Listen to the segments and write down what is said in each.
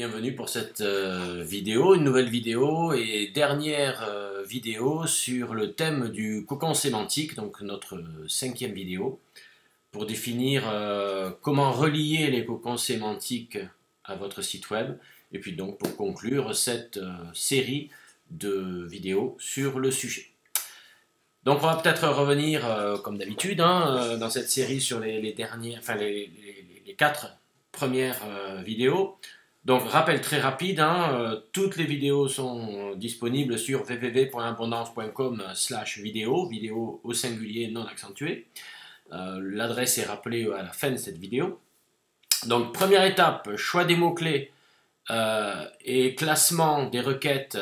Bienvenue pour cette vidéo, une nouvelle vidéo et dernière vidéo sur le thème du cocon sémantique, donc notre cinquième vidéo, pour définir comment relier les cocons sémantiques à votre site web, et puis donc pour conclure cette série de vidéos sur le sujet. Donc on va peut-être revenir, comme d'habitude, dans cette série sur les dernières, enfin les 4 premières vidéos. Donc, rappel très rapide, toutes les vidéos sont disponibles sur www.abondance.com/vidéo, vidéo au singulier non accentué. L'adresse est rappelée à la fin de cette vidéo. Donc, première étape, choix des mots-clés et classement des requêtes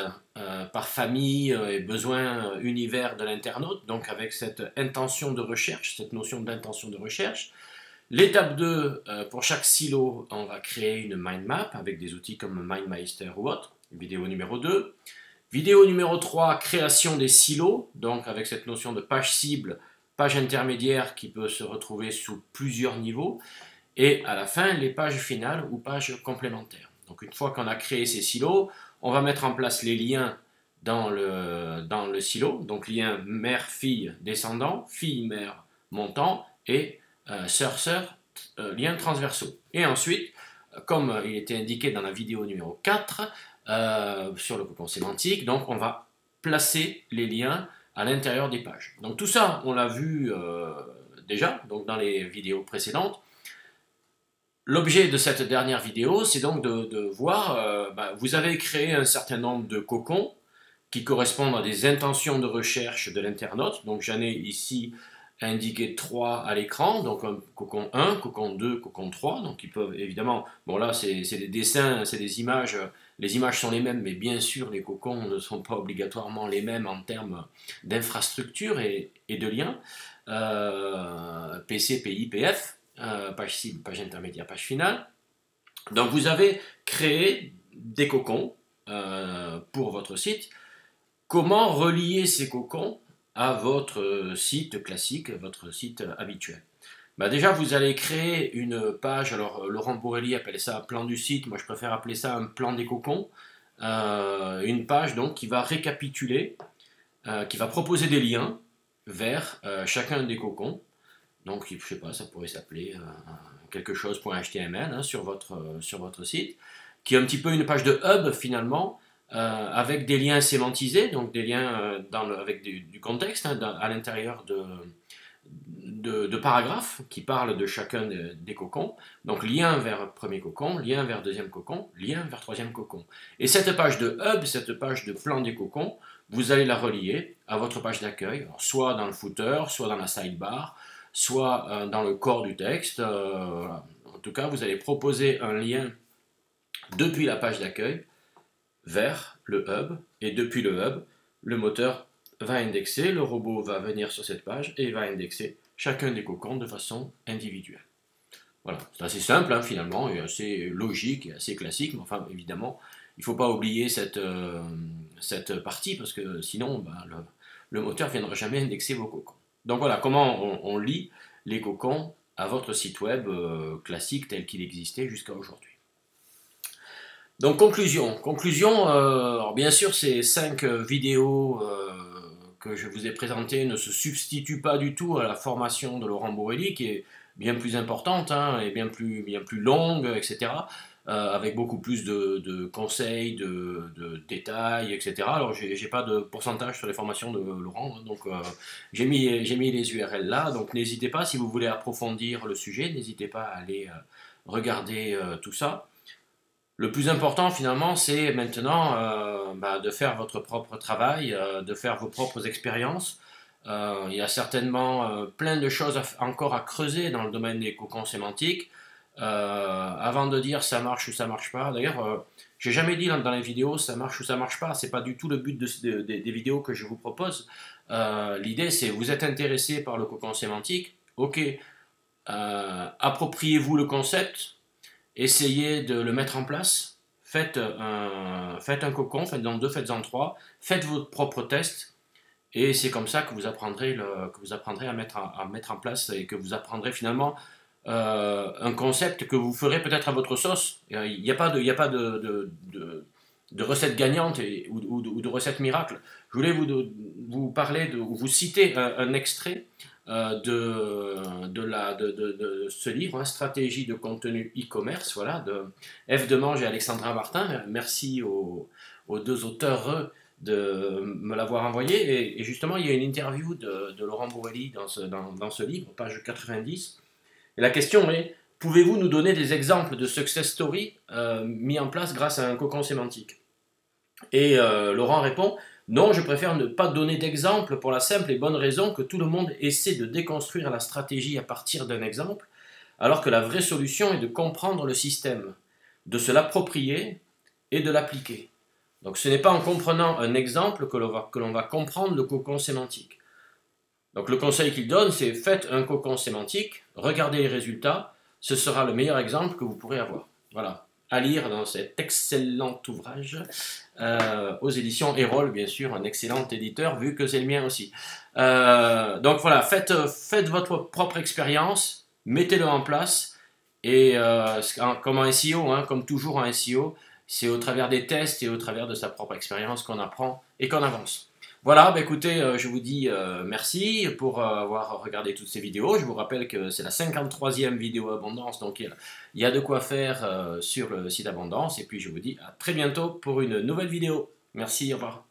par famille et besoins univers de l'internaute, donc avec cette intention de recherche, cette notion d'intention de recherche. L'étape 2, pour chaque silo, on va créer une mind map avec des outils comme MindMeister ou autre, vidéo numéro 2. Vidéo numéro 3, création des silos, donc avec cette notion de page cible, page intermédiaire qui peut se retrouver sous plusieurs niveaux. Et à la fin, les pages finales ou pages complémentaires. Donc une fois qu'on a créé ces silos, on va mettre en place les liens dans le silo, donc lien mère-fille descendant, fille-mère montant et sœur-sœur, liens transversaux. Et ensuite, comme il était indiqué dans la vidéo numéro 4, sur le cocon sémantique, donc on va placer les liens à l'intérieur des pages. Donc tout ça, on l'a vu déjà donc dans les vidéos précédentes. L'objet de cette dernière vidéo, c'est donc de voir, vous avez créé un certain nombre de cocons qui correspondent à des intentions de recherche de l'internaute. Donc j'en ai ici indiqué 3 à l'écran, donc un cocon 1, cocon 2, cocon 3, donc ils peuvent évidemment, bon là c'est des dessins, c'est des images, les images sont les mêmes, mais bien sûr les cocons ne sont pas obligatoirement les mêmes en termes d'infrastructure et de liens, PC, PI, PF, page cible, page intermédiaire, page finale. Donc vous avez créé des cocons pour votre site. Comment relier ces cocons à votre site classique, votre site habituel? Déjà, vous allez créer une page, alors Laurent Borelli appelle ça un plan du site, moi je préfère appeler ça un plan des cocons, une page donc qui va récapituler, qui va proposer des liens vers chacun des cocons. Donc, je ne sais pas, ça pourrait s'appeler quelque chose.html sur votre site, qui est un petit peu une page de hub finalement, avec des liens sémantisés, donc des liens avec du contexte à l'intérieur de paragraphes qui parlent de chacun des cocons. Donc lien vers premier cocon, lien vers deuxième cocon, lien vers troisième cocon. Et cette page de hub, cette page de plan des cocons, vous allez la relier à votre page d'accueil, soit dans le footer, soit dans la sidebar, soit dans le corps du texte. En tout cas, vous allez proposer un lien depuis la page d'accueil vers le hub, et depuis le hub, le moteur va indexer, le robot va venir sur cette page et va indexer chacun des cocons de façon individuelle. Voilà, c'est assez simple finalement, et assez logique et assez classique, mais enfin évidemment, il ne faut pas oublier cette partie, parce que sinon le moteur ne viendra jamais indexer vos cocons. Donc voilà, comment on lit les cocons à votre site web classique tel qu'il existait jusqu'à aujourd'hui. Donc conclusion, alors bien sûr ces 5 vidéos que je vous ai présentées ne se substituent pas du tout à la formation de Laurent Borelli, qui est bien plus importante et bien plus longue, etc. Avec beaucoup plus de conseils, de détails, etc. Alors j'ai pas de pourcentage sur les formations de Laurent, donc j'ai mis les URL là, donc n'hésitez pas, si vous voulez approfondir le sujet, n'hésitez pas à aller regarder tout ça. Le plus important finalement, c'est maintenant de faire votre propre travail, de faire vos propres expériences. Il y a certainement plein de choses encore à creuser dans le domaine des cocons sémantiques. Avant de dire ça marche ou ça marche pas, d'ailleurs, j'ai jamais dit dans les vidéos ça marche ou ça marche pas, c'est pas du tout le but des vidéos que je vous propose. L'idée c'est, vous êtes intéressé par le cocon sémantique, ok, appropriez-vous le concept. Essayez de le mettre en place, faites un cocon, faites-en 2, faites-en 3, faites votre propre test, et c'est comme ça que vous apprendrez à mettre en place, et que vous apprendrez finalement un concept que vous ferez peut-être à votre sauce. Il n'y a pas de recette gagnante ou de recette miracle. Je voulais vous parler, vous citer un extrait de ce livre, hein, Stratégie de contenu e-commerce, voilà, de F. Demange et Alexandra Martin. Merci aux deux auteurs de me l'avoir envoyé. Et justement, il y a une interview de Laurent Bourrelli dans ce livre, page 90. Et la question est, pouvez-vous nous donner des exemples de success story mis en place grâce à un cocon sémantique? Et Laurent répond, non, je préfère ne pas donner d'exemple pour la simple et bonne raison que tout le monde essaie de déconstruire la stratégie à partir d'un exemple, alors que la vraie solution est de comprendre le système, de se l'approprier et de l'appliquer. Donc ce n'est pas en comprenant un exemple que l'on va comprendre le cocon sémantique. Donc le conseil qu'il donne, c'est faites un cocon sémantique, regardez les résultats, ce sera le meilleur exemple que vous pourrez avoir. Voilà, à lire dans cet excellent ouvrage, aux éditions Erol, bien sûr, un excellent éditeur, vu que c'est le mien aussi. Donc voilà, faites votre propre expérience, mettez-le en place, et comme en SEO, hein, comme toujours en SEO, c'est au travers des tests et au travers de sa propre expérience qu'on apprend et qu'on avance. Voilà, bah écoutez, je vous dis merci pour avoir regardé toutes ces vidéos. Je vous rappelle que c'est la 53e vidéo Abondance, donc il y a de quoi faire sur le site Abondance. Et puis je vous dis à très bientôt pour une nouvelle vidéo. Merci, au revoir.